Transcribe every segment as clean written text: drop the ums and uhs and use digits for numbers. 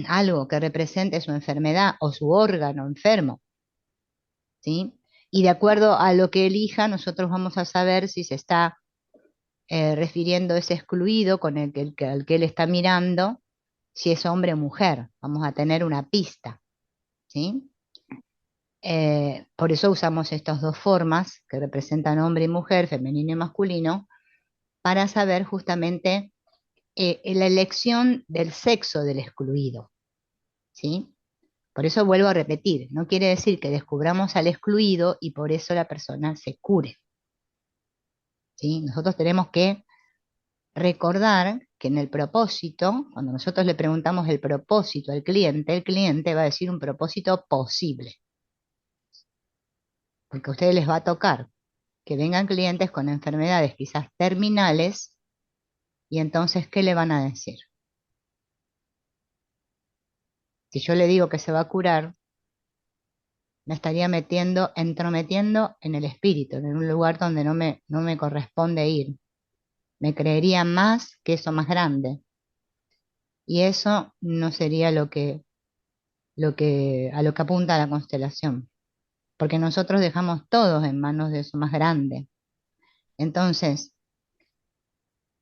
algo que represente su enfermedad o su órgano enfermo, ¿sí? Y de acuerdo a lo que elija, nosotros vamos a saber si se está refiriendo a ese excluido con al que él está mirando, si es hombre o mujer. Vamos a tener una pista, ¿sí? Por eso usamos estas dos formas que representan hombre y mujer, femenino y masculino, para saber justamente la elección del sexo del excluido, ¿sí? Por eso vuelvo a repetir, no quiere decir que descubramos al excluido y por eso la persona se cure, ¿sí? Nosotros tenemos que recordar que en el propósito, cuando nosotros le preguntamos el propósito al cliente, el cliente va a decir un propósito posible, porque a ustedes les va a tocar que vengan clientes con enfermedades quizás terminales y entonces, ¿qué le van a decir? Si yo le digo que se va a curar, me estaría entrometiendo en el espíritu, en un lugar donde no me corresponde ir. Me creería más que eso más grande. Y eso no sería a lo que apunta la constelación. Porque nosotros dejamos todos en manos de eso más grande. Entonces,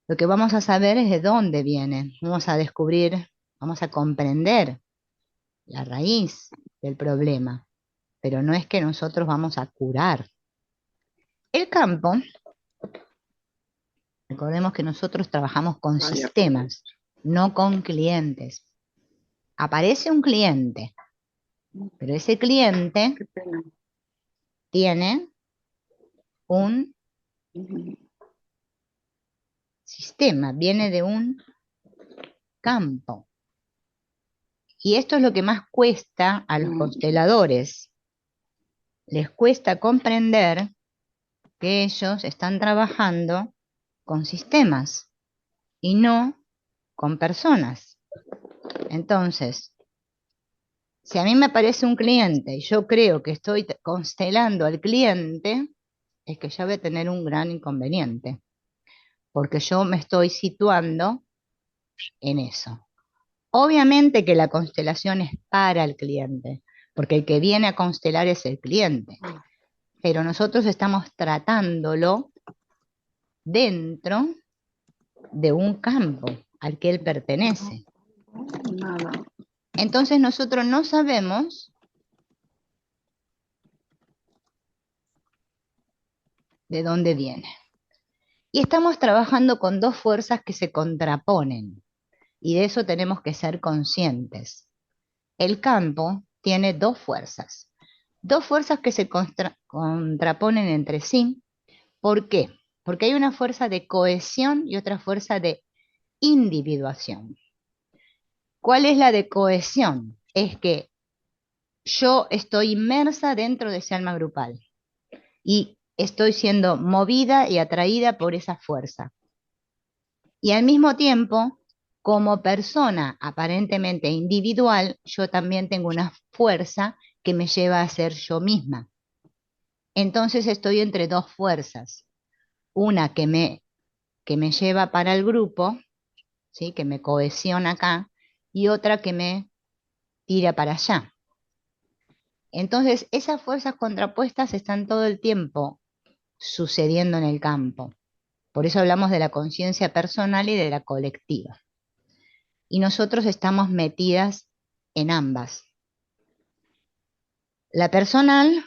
lo que vamos a saber es de dónde viene. Vamos a descubrir, vamos a comprender la raíz del problema. Pero no es que nosotros vamos a curar. El campo, recordemos que nosotros trabajamos con Vaya por Dios. sistemas, no con clientes. Aparece un cliente, pero ese cliente Qué pena. tiene un Ujú. sistema, viene de un campo. Y esto es lo que más cuesta a los Mm. consteladores. Les cuesta comprender que ellos están trabajando con sistemas y no con personas. Entonces, si a mí me aparece un cliente y yo creo que estoy constelando al cliente, es que ya voy a tener un gran inconveniente, porque yo me estoy situando en eso. Obviamente que la constelación es para el cliente, porque el que viene a constelar es el cliente, pero nosotros estamos tratándolo dentro de un campo al que él pertenece. Nada. Entonces nosotros no sabemos de dónde viene. Y estamos trabajando con dos fuerzas que se contraponen, y de eso tenemos que ser conscientes. El campo tiene dos fuerzas que se contraponen entre sí. ¿Por qué? Porque hay una fuerza de cohesión y otra fuerza de individuación. ¿Cuál es la de cohesión? Es que yo estoy inmersa dentro de ese alma grupal y estoy siendo movida y atraída por esa fuerza. Y al mismo tiempo, como persona aparentemente individual, yo también tengo una fuerza que me lleva a ser yo misma. Entonces estoy entre dos fuerzas, una que me lleva para el grupo, ¿sí? Que me cohesiona acá, y otra que me tira para allá. Entonces, esas fuerzas contrapuestas están todo el tiempo sucediendo en el campo. Por eso hablamos de la conciencia personal y de la colectiva. Y nosotros estamos metidas en ambas. La personal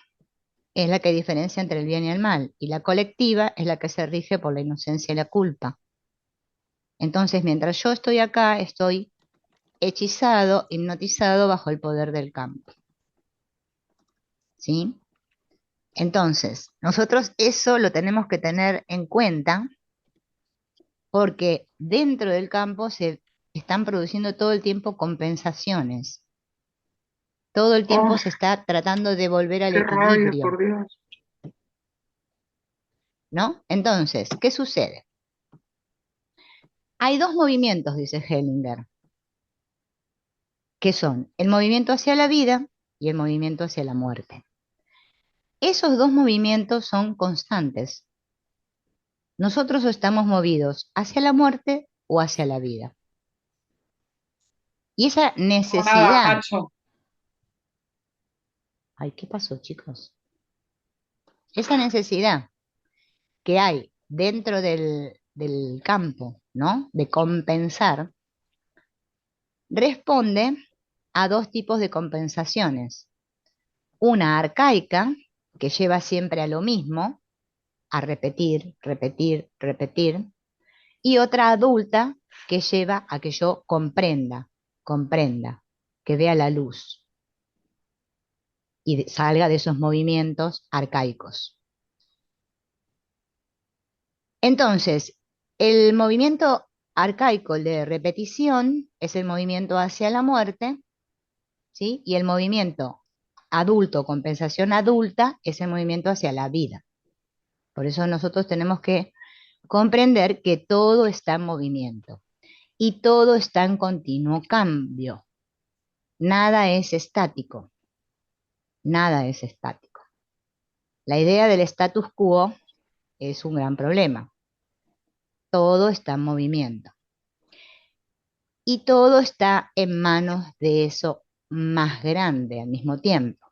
es la que diferencia entre el bien y el mal, y la colectiva es la que se rige por la inocencia y la culpa. Entonces, mientras yo estoy acá, estoy hechizado, hipnotizado bajo el poder del campo, ¿sí? Entonces, nosotros eso lo tenemos que tener en cuenta porque dentro del campo se están produciendo todo el tiempo compensaciones. Todo el tiempo Oh, se está tratando de volver al qué rabia, equilibrio, por Dios. ¿no? Entonces, ¿qué sucede? Hay dos movimientos, dice Hellinger, que son el movimiento hacia la vida y el movimiento hacia la muerte. Esos dos movimientos son constantes. Nosotros estamos movidos hacia la muerte o hacia la vida, Y esa No, nada, necesidad, Nacho. ay, ¿qué pasó, chicos? Esa necesidad que hay dentro del campo, ¿no? De compensar, responde a dos tipos de compensaciones. Una arcaica, que lleva siempre a lo mismo, a repetir, repetir, repetir, y otra adulta que lleva a que yo comprenda, comprenda, que vea la luz y salga de esos movimientos arcaicos. Entonces, el movimiento arcaico, el de repetición, es el movimiento hacia la muerte, ¿sí? Y el movimiento adulto, compensación adulta, es el movimiento hacia la vida. Por eso nosotros tenemos que comprender que todo está en movimiento y todo está en continuo cambio. Nada es estático, nada es estático. La idea del status quo es un gran problema. Todo está en movimiento y todo está en manos de eso más grande al mismo tiempo.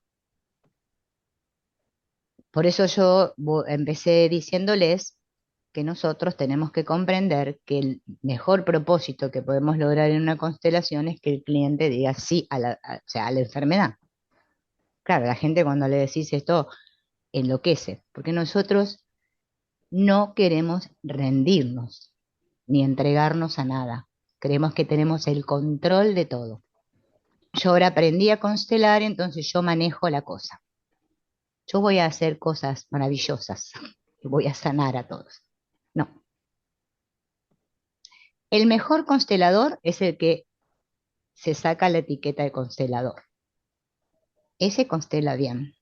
Por eso yo empecé diciéndoles que nosotros tenemos que comprender que el mejor propósito que podemos lograr en una constelación es que el cliente diga sí o sea, a la enfermedad. Claro, la gente cuando le decís esto enloquece, porque nosotros no queremos rendirnos ni entregarnos a nada. Creemos que tenemos el control de todo. Yo ahora aprendí a constelar, entonces yo manejo la cosa. Yo voy a hacer cosas maravillosas y voy a sanar a todos. No, el mejor constelador es el que se saca la etiqueta de constelador. Ese constela bien,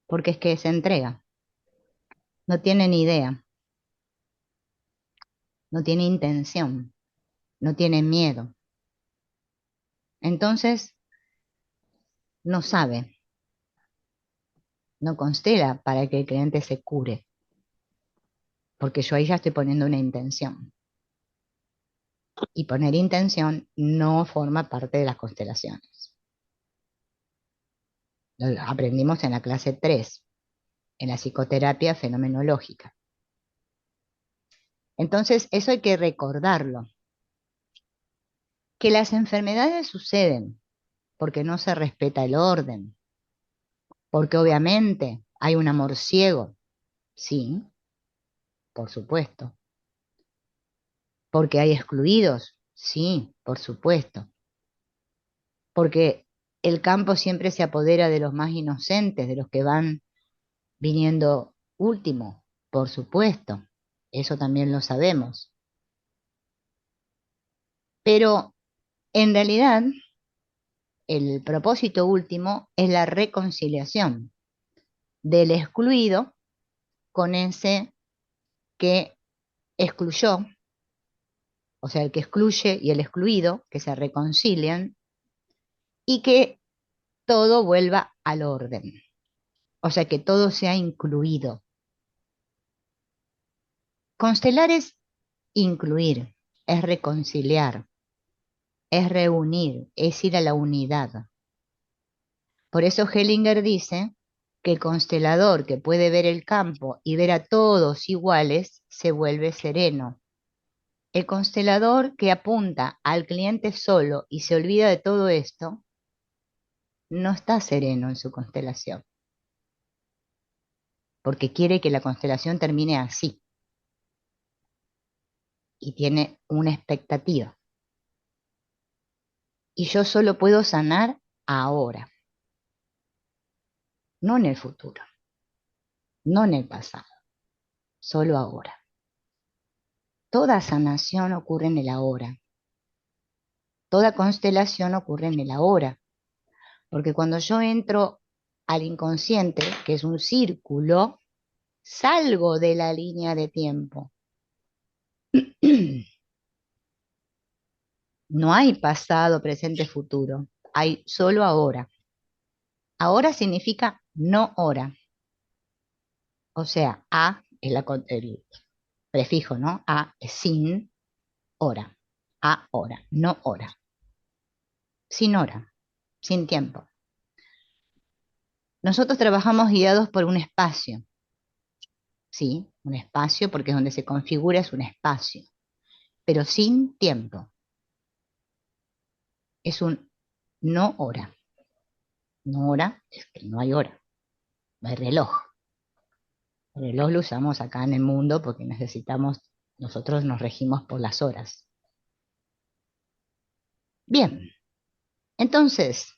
porque es que se entrega, no tiene ni idea, no tiene intención, no tiene miedo. Entonces, no sabe, no constela para que el cliente se cure, porque yo ahí ya estoy poniendo una intención. Y poner intención no forma parte de las constelaciones. Lo aprendimos en la clase 3, en la psicoterapia fenomenológica. Entonces, eso hay que recordarlo, que las enfermedades suceden porque no se respeta el orden, porque obviamente hay un amor ciego, sí, por supuesto, porque hay excluidos, sí, por supuesto, porque el campo siempre se apodera de los más inocentes, de los que van viniendo último, por supuesto, eso también lo sabemos, pero en realidad el propósito último es la reconciliación del excluido con ese que excluyó, o sea, el que excluye y el excluido, que se reconcilian y que todo vuelva al orden, o sea, que todo sea incluido. Constelar es incluir, es reconciliar, es reunir, es ir a la unidad. Por eso Hellinger dice que el constelador que puede ver el campo y ver a todos iguales se vuelve sereno. El constelador que apunta al cliente solo y se olvida de todo esto, no está sereno en su constelación, porque quiere que la constelación termine así y tiene una expectativa. Y yo solo puedo sanar ahora, no en el futuro, no en el pasado, solo ahora. Toda sanación ocurre en el ahora, toda constelación ocurre en el ahora, porque cuando yo entro al inconsciente, que es un círculo, salgo de la línea de tiempo. No hay pasado, presente, futuro. Hay solo ahora. Ahora significa no hora. O sea, a es el prefijo, ¿no? A es sin hora. Ahora, no hora. sin hora, sin tiempo. Nosotros trabajamos guiados por un espacio, ¿sí? Un espacio porque es donde se configura, es un espacio, pero sin tiempo. Es un no hora. No hora, es que no hay hora, no hay reloj. El reloj lo usamos acá en el mundo porque nosotros nos regimos por las horas. Bien, entonces,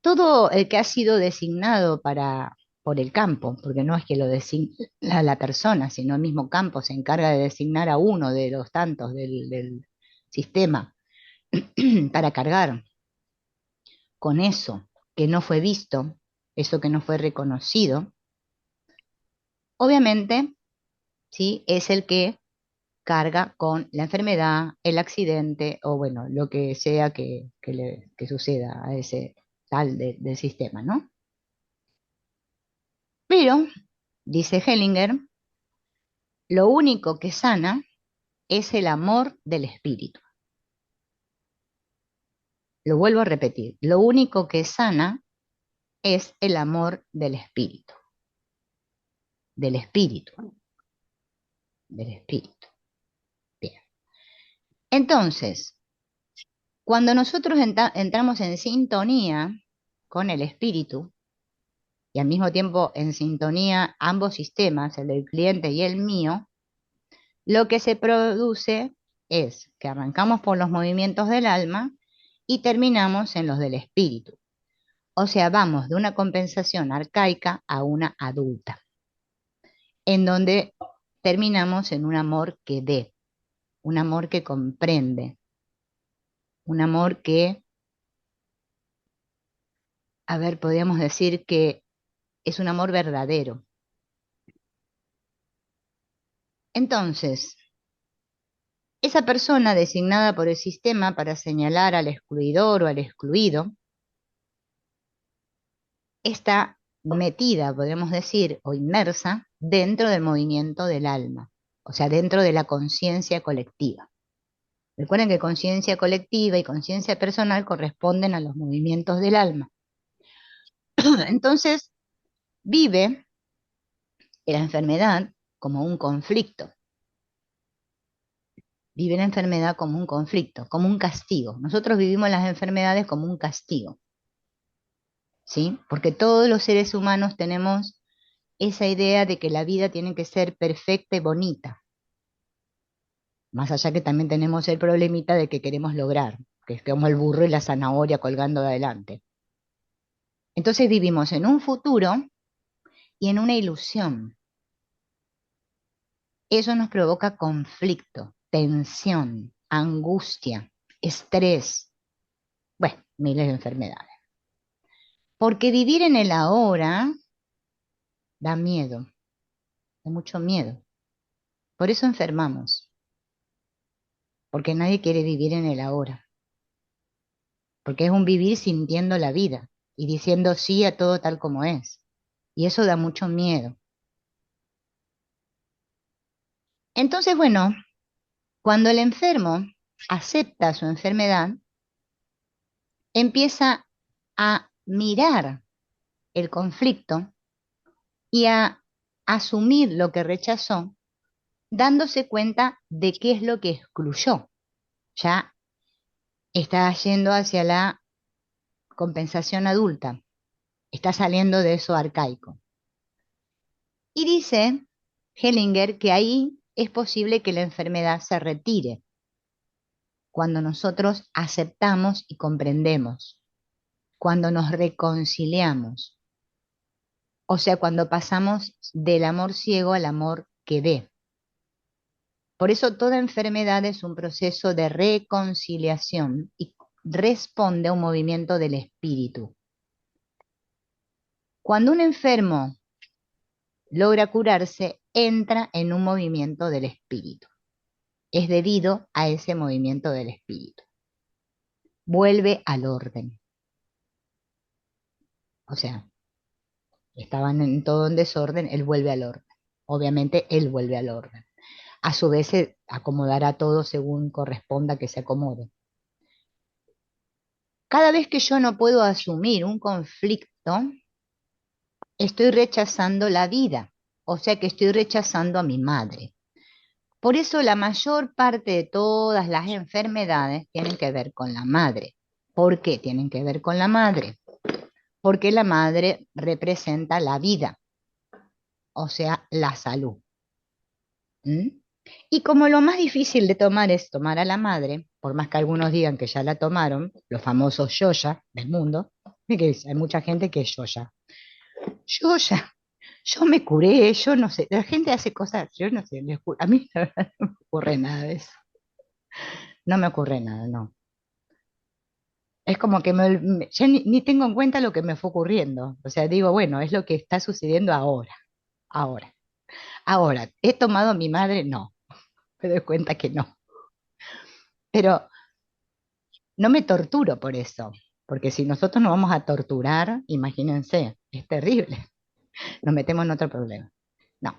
todo el que ha sido designado por el campo, porque no es que lo designa la persona, sino el mismo campo se encarga de designar a uno de los tantos del sistema para cargar con eso que no fue visto, eso que no fue reconocido, obviamente, ¿sí? Es el que carga con la enfermedad, el accidente o bueno, lo que sea que suceda a ese tal del sistema, ¿no? Pero, dice Hellinger, lo único que sana es el amor del espíritu. Lo vuelvo a repetir, lo único que sana es el amor del espíritu, del espíritu, del espíritu. Bien. Entonces, cuando nosotros entramos en sintonía con el espíritu, y al mismo tiempo en sintonía ambos sistemas, el del cliente y el mío, lo que se produce es que arrancamos por los movimientos del alma y terminamos en los del espíritu. O sea, vamos de una compensación arcaica a una adulta, en donde terminamos en un amor que ve, un amor que comprende, un amor que, a ver, podríamos decir que es un amor verdadero. Entonces, esa persona designada por el sistema para señalar al excluidor o al excluido está metida, podemos decir, o inmersa dentro del movimiento del alma, o sea, dentro de la conciencia colectiva. Recuerden que conciencia colectiva y conciencia personal corresponden a los movimientos del alma. Entonces, vive la enfermedad como un conflicto, vive la enfermedad como un conflicto, como un castigo. Nosotros vivimos las enfermedades como un castigo. ¿Sí? Porque todos los seres humanos tenemos esa idea de que la vida tiene que ser perfecta y bonita, más allá que también tenemos el problemita de que queremos lograr, que es como el burro y la zanahoria colgando de adelante. Entonces vivimos en un futuro y en una ilusión. Eso nos provoca conflicto, tensión, angustia, estrés, bueno, miles de enfermedades. Porque vivir en el ahora da miedo, da mucho miedo. Por eso enfermamos. Porque nadie quiere vivir en el ahora, porque es un vivir sintiendo la vida y diciendo sí a todo tal como es. Y eso da mucho miedo. Entonces, bueno, cuando el enfermo acepta su enfermedad, empieza a mirar el conflicto y a asumir lo que rechazó, dándose cuenta de qué es lo que excluyó. Ya está yendo hacia la compensación adulta, está saliendo de eso arcaico. Y dice Hellinger que ahí es posible que la enfermedad se retire cuando nosotros aceptamos y comprendemos, cuando nos reconciliamos, o sea, cuando pasamos del amor ciego al amor que ve. Por eso toda enfermedad es un proceso de reconciliación y responde a un movimiento del espíritu. Cuando un enfermo logra curarse, entra en un movimiento del espíritu. Es debido a ese movimiento del espíritu. Vuelve al orden. O sea, estaban en todo en desorden, él vuelve al orden. Obviamente, él vuelve al orden. A su vez, se acomodará todo según corresponda que se acomode. Cada vez que yo no puedo asumir un conflicto, estoy rechazando la vida, o sea que estoy rechazando a mi madre. Por eso la mayor parte de todas las enfermedades tienen que ver con la madre. ¿Por qué tienen que ver con la madre? Porque la madre representa la vida, o sea, la salud. ¿Mm? Y como lo más difícil de tomar es tomar a la madre, por más que algunos digan que ya la tomaron, los famosos yoya del mundo, y que hay mucha gente que es yoya. Yoya, yo me curé, yo no sé, la gente hace cosas, yo no sé, a mí la verdad no me ocurre nada de eso, no me ocurre nada, no. Es como que ya ni tengo en cuenta lo que me fue ocurriendo, o sea, digo, bueno, es lo que está sucediendo ahora, ahora. Ahora, ¿he tomado a mi madre? No, me doy cuenta que no. Pero no me torturo por eso, porque si nosotros nos vamos a torturar, imagínense, es terrible, nos metemos en otro problema. No,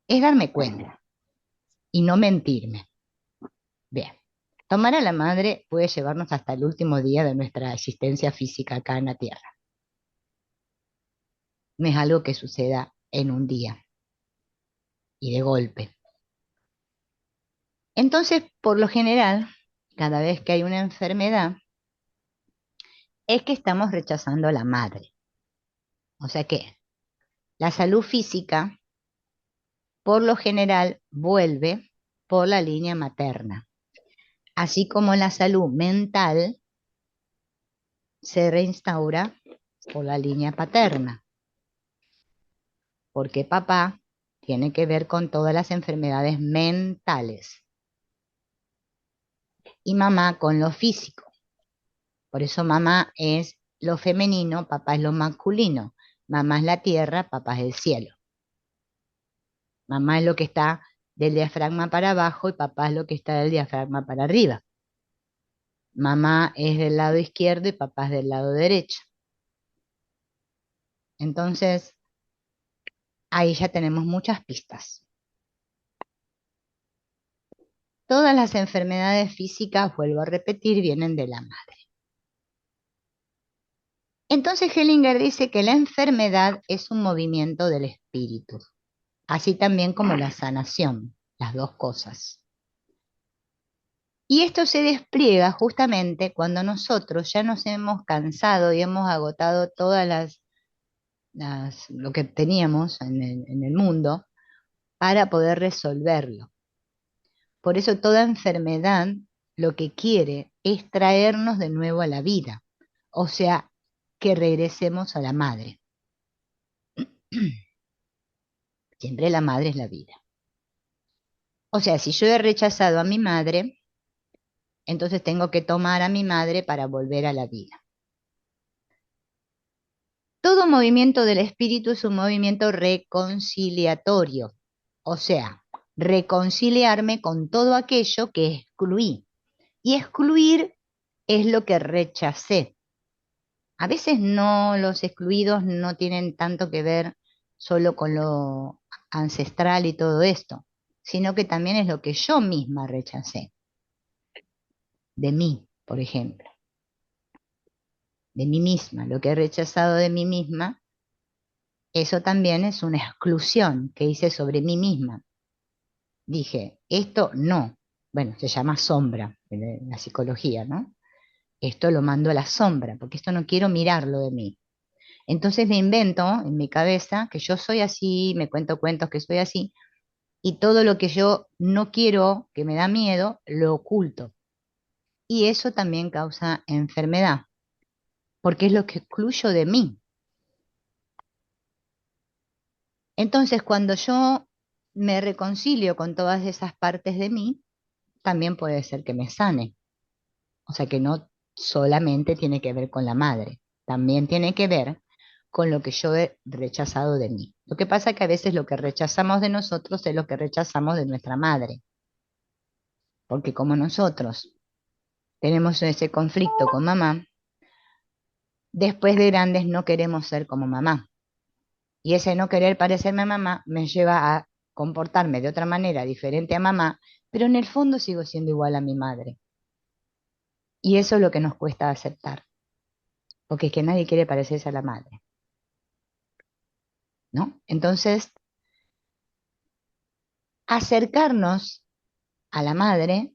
es darme cuenta y no mentirme. Bien, tomar a la madre puede llevarnos hasta el último día de nuestra existencia física acá en la Tierra. No es algo que suceda en un día y de golpe. Entonces, por lo general, cada vez que hay una enfermedad, es que estamos rechazando a la madre. O sea que la salud física, por lo general, vuelve por la línea materna, así como la salud mental se reinstaura por la línea paterna, porque papá tiene que ver con todas las enfermedades mentales y mamá con lo físico. Por eso mamá es lo femenino, papá es lo masculino. Mamá es la tierra, papá es el cielo. Mamá es lo que está del diafragma para abajo y papá es lo que está del diafragma para arriba. Mamá es del lado izquierdo y papá es del lado derecho. Entonces, ahí ya tenemos muchas pistas. Todas las enfermedades físicas, vuelvo a repetir, vienen de la madre. Entonces, Hellinger dice que la enfermedad es un movimiento del espíritu, así también como la sanación, las dos cosas. Y esto se despliega justamente cuando nosotros ya nos hemos cansado y hemos agotado todas lo que teníamos en el mundo para poder resolverlo. Por eso toda enfermedad lo que quiere es traernos de nuevo a la vida, o sea, que regresemos a la madre. Siempre la madre es la vida. O sea, si yo he rechazado a mi madre, entonces tengo que tomar a mi madre para volver a la vida. Todo movimiento del espíritu es un movimiento reconciliatorio, o sea, reconciliarme con todo aquello que excluí. Y excluir es lo que rechacé. A veces no, los excluidos no tienen tanto que ver solo con lo ancestral y todo esto, sino que también es lo que yo misma rechacé, de mí, por ejemplo, de mí misma, lo que he rechazado de mí misma, eso también es una exclusión que hice sobre mí misma. Dije, esto no, bueno, se llama sombra en la psicología, ¿no? Esto lo mando a la sombra, porque esto no quiero mirarlo de mí. Entonces me invento en mi cabeza que yo soy así, me cuento cuentos que soy así, y todo lo que yo no quiero, que me da miedo, lo oculto. Y eso también causa enfermedad, porque es lo que excluyo de mí. Entonces, cuando yo me reconcilio con todas esas partes de mí, también puede ser que me sane. O sea que no solamente tiene que ver con la madre, también tiene que ver con lo que yo he rechazado de mí. Lo que pasa es que a veces lo que rechazamos de nosotros es lo que rechazamos de nuestra madre, porque como nosotros tenemos ese conflicto con mamá, después de grandes no queremos ser como mamá. Y ese no querer parecerme a mamá me lleva a comportarme de otra manera diferente a mamá, pero en el fondo sigo siendo igual a mi madre. Y eso es lo que nos cuesta aceptar, porque es que nadie quiere parecerse a la madre, ¿no? Entonces, acercarnos a la madre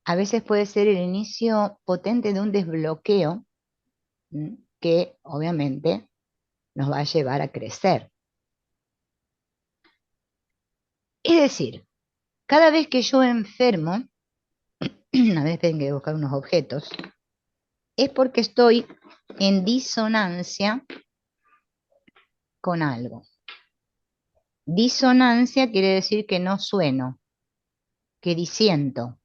a veces puede ser el inicio potente de un desbloqueo, ¿m? Que obviamente nos va a llevar a crecer. Es decir, cada vez que yo enfermo, a veces tengo que buscar unos objetos, es porque estoy en disonancia con algo. Disonancia quiere decir que no sueno, que disiento,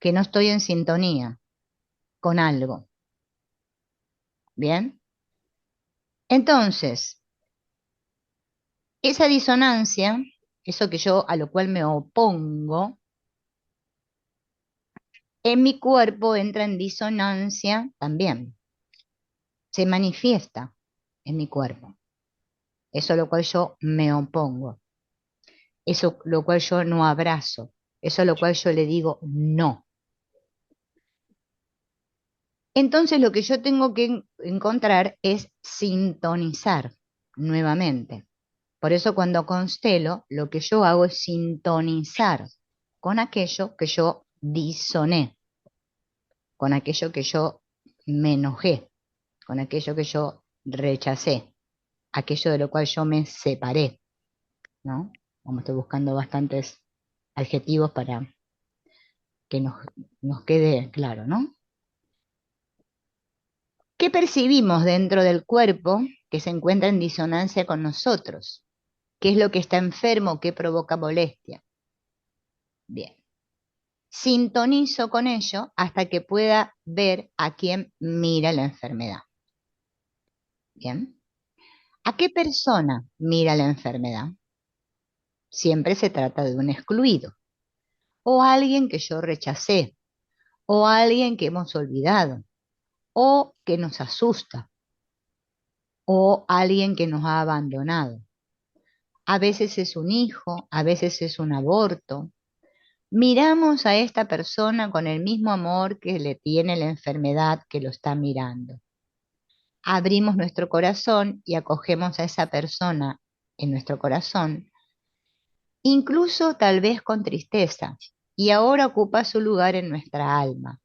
que no estoy en sintonía con algo. ¿Bien? Entonces, esa disonancia, eso que yo a lo cual me opongo, en mi cuerpo entra en disonancia también, se manifiesta en mi cuerpo. Eso a lo cual yo me opongo, eso a lo cual yo no abrazo, eso a lo cual yo le digo no. Entonces lo que yo tengo que encontrar es sintonizar nuevamente. Por eso cuando constelo, lo que yo hago es sintonizar con aquello que yo disoné, con aquello que yo me enojé, con aquello que yo rechacé, aquello de lo cual yo me separé, ¿no? Como estoy buscando bastantes adjetivos para que nos quede claro, ¿no? ¿Qué percibimos dentro del cuerpo que se encuentra en disonancia con nosotros? ¿Qué es lo que está enfermo? ¿Qué provoca molestia? Bien. Sintonizo con ello hasta que pueda ver a quién mira la enfermedad. Bien. ¿A qué persona mira la enfermedad? Siempre se trata de un excluido, o alguien que yo rechacé, o alguien que hemos olvidado, o que nos asusta, o alguien que nos ha abandonado. A veces es un hijo, a veces es un aborto. Miramos a esta persona con el mismo amor que le tiene la enfermedad que lo está mirando. Abrimos nuestro corazón y acogemos a esa persona en nuestro corazón, incluso tal vez con tristeza, y ahora ocupa su lugar en nuestra alma.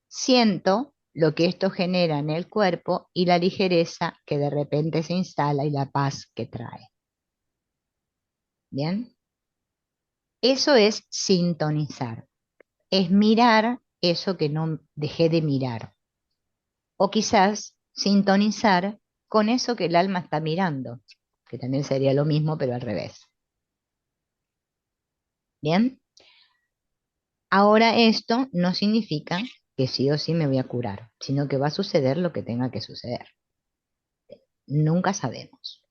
Siento lo que esto genera en el cuerpo y la ligereza que de repente se instala y la paz que trae. ¿Bien? Eso es sintonizar, es mirar eso que no dejé de mirar. O quizás sintonizar con eso que el alma está mirando, que también sería lo mismo, pero al revés. ¿Bien? Ahora esto no significa que sí o sí me voy a curar, sino que va a suceder lo que tenga que suceder. Nunca sabemos.